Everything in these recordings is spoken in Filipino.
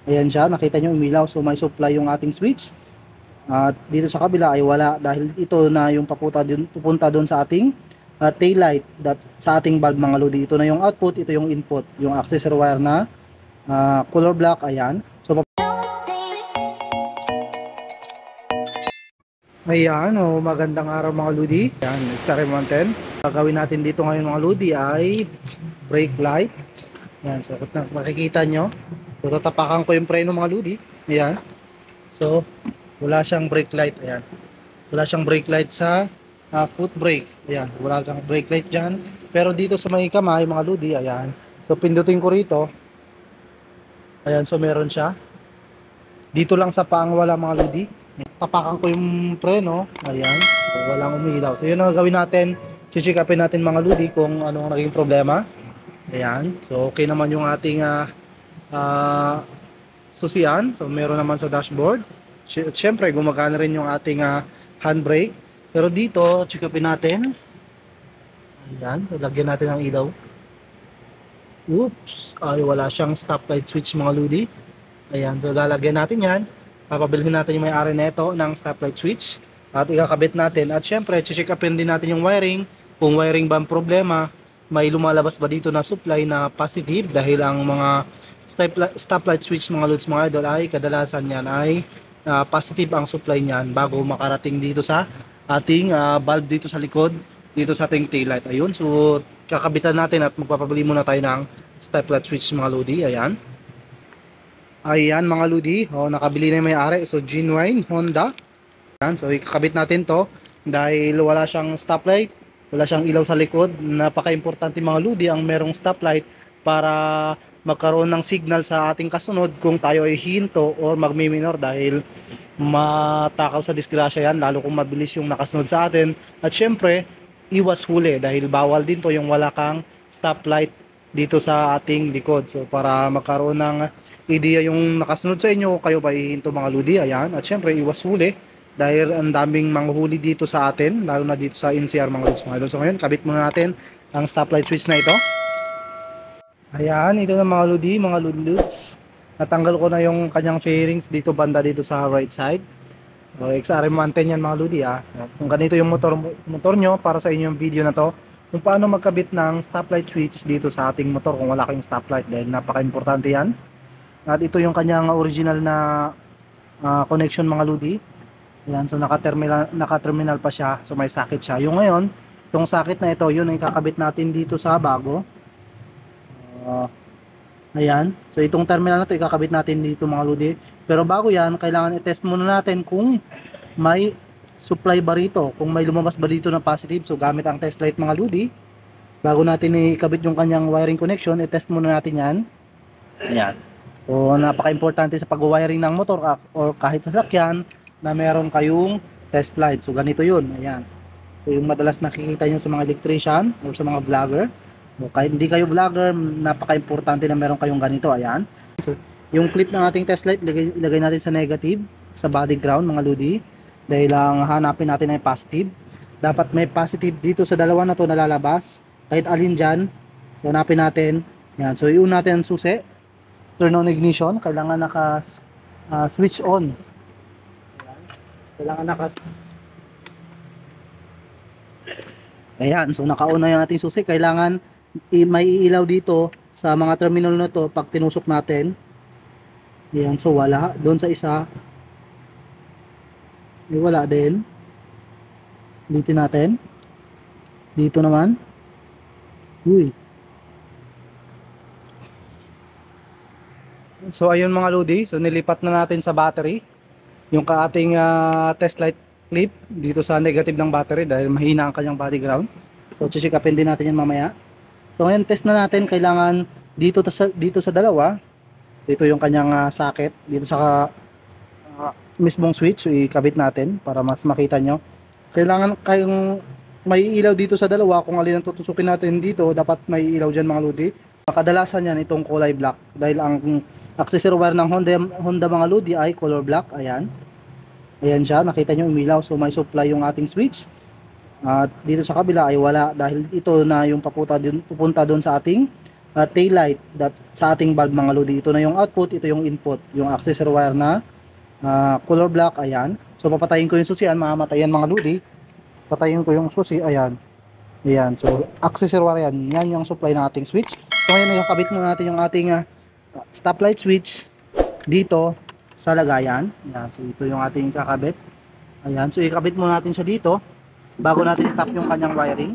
Ayan siya, nakita nyo umilaw. So may supply yung ating switch. At dito sa kabila ay wala dahil ito na yung pupunta doon sa ating tail light, sa ating bulb mga lodi. Ito na yung output, ito yung input, yung accessory wire na color black. Ayan. So ayan, magandang araw mga lodi. Ayan, XRM 110. Gagawin natin dito ngayon mga lodi ay brake light. Ayan, so makikita nyo. So tatapakan ko yung preno mga lodi. Ayan. So wala siyang brake light. Ayan. Wala siyang brake light sa foot brake. Ayan. Wala siyang brake light dyan. Pero dito sa may kamay mga lodi. Ayan. So pindutin ko rito. Ayan. So meron siya. Dito lang sa paang wala mga lodi. Tapakan ko yung preno. Ayan. So walang umilaw. So yun ang gagawin natin. Check upin natin mga lodi kung ano ang naging problema. Ayan. So okay naman yung ating susian. So meron naman sa dashboard. Siyempre gumagana rin yung ating handbrake. Pero dito check upin natin. Ayan, lagyan natin ng ilaw. Oops, ay wala siyang stoplight switch mga lodi. Ayan, so lalagyan natin yan. Papabilhin natin yung may-ari nito ng stoplight switch at ikakabit natin. At siyempre check upin din natin yung wiring. Kung wiring ba ang problema, may lumalabas ba dito na supply na positive, dahil ang mga stoplight switch mga lods mga idol ay kadalasan yan ay positive ang supply niyan bago makarating dito sa ating bulb dito sa likod, dito sa ating tail light. Ayun, so kakabitan natin at magpapabili muna tayo ng stoplight switch mga lodi. Ayan. Ayan mga lodi, nakabili na yung may-ari. So genuine Honda. Ayan, so ikakabit natin to dahil wala siyang stoplight, wala siyang ilaw sa likod. Napaka-importante mga lodi ang merong stoplight para magkaroon ng signal sa ating kasunod kung tayo ay hinto or magmiminor, dahil matakaw sa disgrasya yan lalo kung mabilis yung nakasunod sa atin. At syempre iwas huli dahil bawal din to yung wala kang stoplight dito sa ating likod. So para magkaroon ng idea yung nakasunod sa inyo, kayo ba hihinto mga lodi. Ayan. At syempre iwas huli dahil ang daming manghuli dito sa atin, lalo na dito sa NCR mga lods mga idol. So ngayon kabit muna natin ang stoplight switch na ito. Ayan, ito na mga lodi, mga ludluds. Natanggal ko na yung kanyang fairings dito banda dito sa right side. So XRM 110 yan mga lodi Kung ganito yung motor nyo, para sa inyo yung video na to kung paano magkabit ng stoplight switch dito sa ating motor kung wala kayong stoplight, dahil napaka-importante yan. At ito yung kanyang original na connection mga lodi. Ayan, so naka-terminal pa siya, so may socket siya. Yung ngayon, itong socket na ito, yun ang ikakabit natin dito sa bago. Ayan, so itong terminal na ito ikakabit natin dito mga lodi. Pero bago yan, kailangan i-test muna natin kung may supply ba rito, kung may lumabas ba dito na positive. So gamit ang test light mga lodi, bago natin ikabit yung kanyang wiring connection, i-test muna natin yan. Ayan, so napaka-importante sa pag-wiring ng motor or kahit sasakyan na meron kayong test light. So ganito yun. Ayan, so yung madalas nakikita nyo sa mga electrician or sa mga vlogger. So, kahit hindi kayo vlogger, napaka-importante na meron kayong ganito. Ayan, so yung clip ng ating test light ilagay natin sa negative, sa body ground mga lodi, dahil lang hanapin natin ay positive. Dapat may positive dito sa dalawa na to na lalabas, kahit alin dyan. So hanapin natin. Ayan, so i-on natin ang susi, turn on ignition, kailangan naka switch on. Kailangan naka ayan, so naka-on na yung ating susi. Kailangan may ilaw dito sa mga terminal na to pag tinusok natin. Ayan, so wala. Doon sa isa ay wala din. Ulitin natin. Dito naman. Uy. So ayun mga lodi, so nilipat na natin sa battery yung ating test light clip dito sa negative ng battery dahil mahina ang kanyang body ground. So check upin din natin yan mamaya. So ngayon test na natin, kailangan dito sa dalawa, dito yung kanyang socket, dito sa mismong switch, so ikabit natin para mas makita nyo. Kailangan kayong may ilaw dito sa dalawa. Kung alin ang tutusukin natin dito, dapat may ilaw dyan mga lodi. Kadalasan yan itong kulay black dahil ang accessory wire ng Honda mga lodi ay color black. Ayan, ayan siya, nakita nyo umilaw. So may supply yung ating switch. At dito sa kabila ay wala dahil ito na yung pupunta doon sa ating tail light sa ating bulb mga lodi. Ito na yung output, ito yung input, yung accessory wire na color black. Ayan, so papatayin ko yung susi, mamatayan mga lodi. Patayin ko yung susi, ayan. Ayan, so accessory wire yan, yan yung supply ng ating switch. So ngayon ikakabit na natin yung ating stoplight switch dito sa lagayan. Ayan, so ito yung ating kakabit. Ayan, so ikabit muna natin siya dito bago natin i-tap yung kanyang wiring.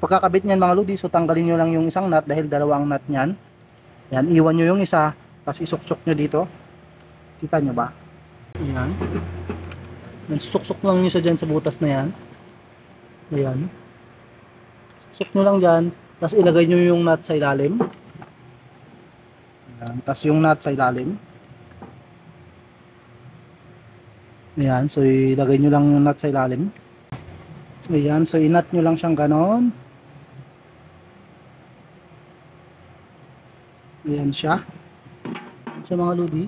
Pagkakabit niyan mga lodi, so tanggalin nyo lang yung isang nut dahil dalawang nut niyan. Ayan, iwan nyo yung isa, tapos isuksok nyo dito. Kita nyo ba? Ayan. Suksok lang nyo siya dyan sa butas na yan. Ayan. Suksok nyo lang dyan, tapos ilagay nyo yung nut sa ilalim. Ayan, tapos yung nut sa ilalim. Ayan, so ilagay nyo lang yung nut sa ilalim. Ayan, so inut nyo lang siyang ganon. Ayan siya. So mga lodi.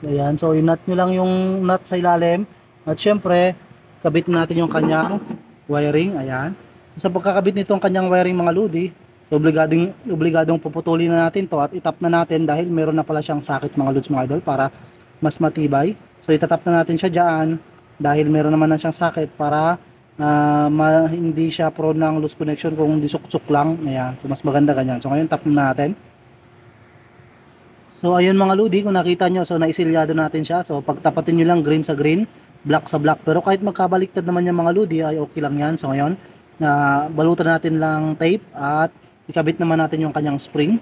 Ayan, so inut nyo lang yung nut sa ilalim. At syempre, kabit natin yung kanyang wiring. Ayan. So, sa pagkakabit nito ang kanyang wiring mga lodi, so obligadong puputulin na natin to at itap na natin dahil meron na pala siyang sakit mga lods mga idol para mas matibay. So itatap na natin siya dyan dahil meron naman na siyang sakit para hindi siya prone ng loose connection kung disuksok lang. Ayan, so mas maganda ganyan. So ngayon tap na natin. So ayun mga lodi, kung nakita nyo, so naisilyado natin siya. So pagtapatin nyo lang green sa green, black sa black. Pero kahit magkabaliktad naman yung mga lodi ay okay lang yan. So ngayon balutan natin lang tape at ikabit naman natin yung kanyang spring.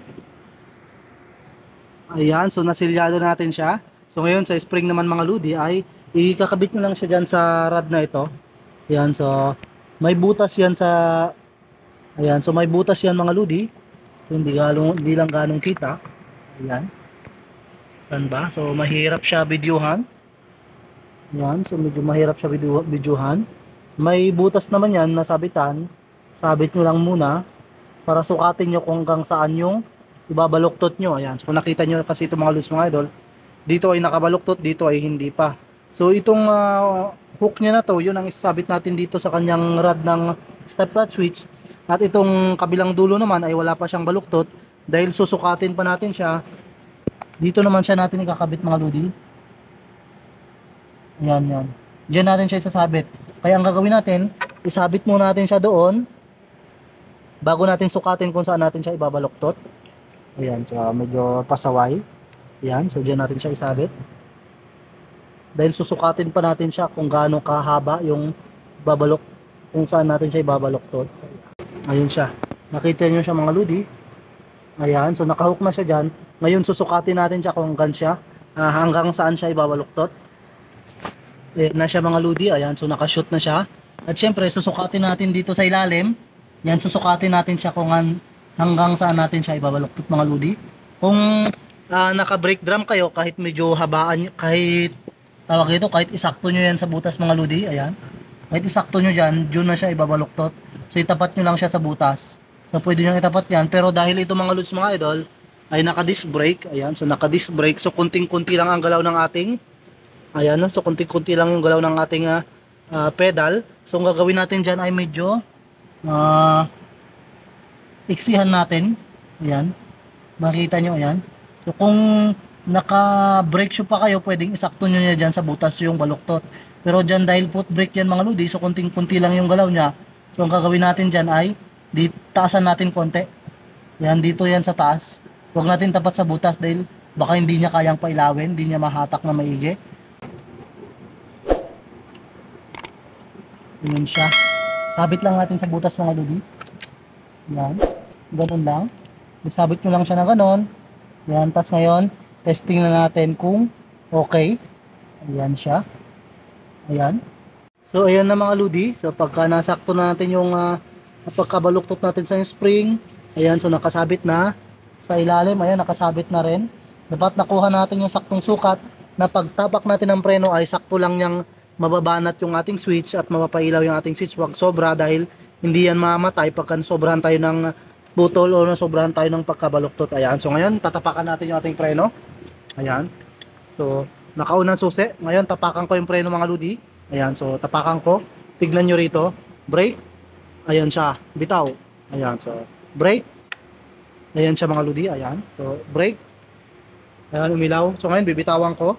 Ayan, so nasilyado natin siya. So ngayon sa spring naman mga lodi ay ikakabit nyo lang siya dyan sa rod na ito. Ayan, so may butas yan sa, ayan, so may butas yan mga lodi. So hindi lang ganong kita. Ayan. Saan ba? So mahirap siya videohan. Ayan, so medyo mahirap siya videohan. May butas naman yan na sabitan. Sabit nyo lang muna para sukatin nyo kung hanggang saan yung ibabaluktot nyo. Ayan, so kung nakita nyo kasi ito mga lods mga idol, dito ay nakabaluktot, dito ay hindi pa. So itong hook niya na to, yun ang isasabit natin dito sa kanyang rod ng step flat switch. At itong kabilang dulo naman ay wala pa siyang baluktot dahil susukatin pa natin siya. Dito naman siya natin ikakabit mga lodi. Ayan, yan. Diyan natin siya isasabit. Kaya ang gagawin natin, isabit muna natin siya doon bago natin sukatin kung saan natin siya ibabaluktot. Ayan, so medyo pasaway. Ayan, so diyan natin siya isabit. Dahil susukatin pa natin siya kung gaano kahaba yung kung saan natin siya ibabaluktot. Ayun siya. Nakita niyo siya mga lodi. Ayan, so nakahook na siya dyan. Ngayon susukatin natin siya kung hanggang saan siya ibabaluktot. Ayan na siya mga lodi. Ayan, so nakashoot na siya. At syempre susukatin natin dito sa ilalim. Yan, susukatin natin siya kung hanggang saan natin siya ibabaluktot mga lodi. Kung naka brake drum kayo, kahit medyo habaan, kahit isakto nyo yan sa butas mga lodi. Ayan, kahit isakto nyo dyan, dyan na siya ibabaluktot. So itapat nyo lang siya sa butas. So pwede nyo itapat yan. Pero dahil ito mga lods mga idol ay naka disc brake. Ayan, so naka disc brake. So kunting-kunti lang ang galaw ng ating, ayan, so kunting-kunti lang yung galaw ng ating pedal. So ang gagawin natin dyan ay medyo iksihan natin. Ayan, makikita nyo, ayan. So kung naka brake shoe pa kayo, pwedeng isakto nyo niya dyan sa butas yung baluktot. Pero dyan dahil foot brake yan mga lodi, so kunting-kunti lang yung galaw niya. So ang gagawin natin dyan ay taasan natin konti. Yan, dito yan sa taas. Huwag natin tapat sa butas dahil baka hindi niya kayang pailawin, hindi niya mahatak na maigi. Ganun siya. Sabit lang natin sa butas mga lodi. Yan, ganun lang. Isabit nyo lang siya na ganun. Yan, tas ngayon testing na natin kung okay. Ayan siya. Ayan. So ayan na mga lodi. So pagka nasakto na natin yung pagkabaluktot natin sa spring, ayan, so nakasabit na sa ilalim. Ayan, nakasabit na rin. Dapat nakuha natin yung saktong sukat na pagtapak natin ng preno ay sakto lang niyang mababanat yung ating switch at mapapailaw yung ating switch. Huwag sobra dahil hindi yan mamatay pagka sobrahan tayo ng putol o nasobrahan tayo ng pagkabaluktot. Ayan, so ngayon tatapakan natin yung ating preno. Ayan, so nakaunang susi. Ngayon tapakan ko yung preno mga lodi. Ayan, so tapakan ko. Tignan nyo rito, brake. Ayan siya, bitaw. Ayan, so brake. Ayan siya mga lodi, ayan. So, brake. Ayan, umilaw. So, ngayon, bibitawan ko.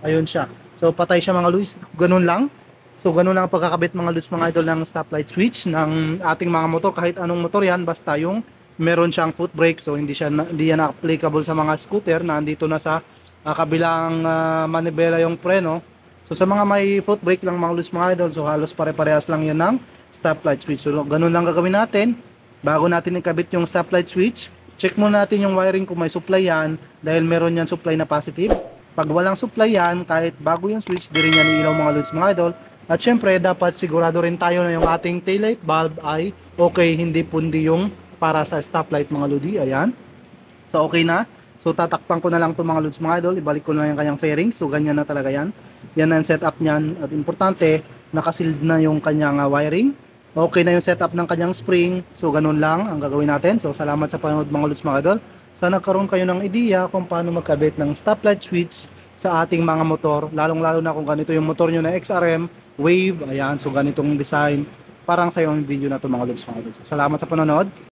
Ayun siya. So, patay siya mga lodi. Ganun lang. So, ganun lang ang pagkakabit mga lods mga idol ng stoplight switch ng ating mga motor. Kahit anong motor yan, basta yung meron siyang foot brake. So, hindi yan applicable sa mga scooter na andito na sa kabilang manibela yung preno. So, sa mga may foot brake lang mga lods mga idol, so halos pare-parehas lang yan ng stoplight switch. So, ganun lang gagawin natin. Bago natin ikabit yung stoplight switch, check muna natin yung wiring kung may supply yan dahil meron yan supply na positive. Pag walang supply yan, kahit bago yung switch, di rin yan ilaw mga lods mga idol. At syempre, dapat sigurado rin tayo na yung ating taillight bulb ay okay, hindi pundi yung para sa stoplight mga lodi. Ayan. So, okay na. So, tatakpan ko na lang itong mga lods mga idol. Ibalik ko na yung kanyang fairing. So, ganyan na talaga yan. Yan ang setup niyan. At importante, nakasealed na yung kanyang wiring. Okay na yung setup ng kanyang spring. So, ganun lang ang gagawin natin. So, salamat sa panonood mga lods mga idol. Sana nagkaroon kayo ng ideya kung paano magkabit ng stoplight switch sa ating mga motor. Lalong-lalo na kung ganito yung motor nyo na XRM, Wave. Ayan, so ganitong design. Parang sa yung video na ito mga lods mga lods. Salamat sa panonood.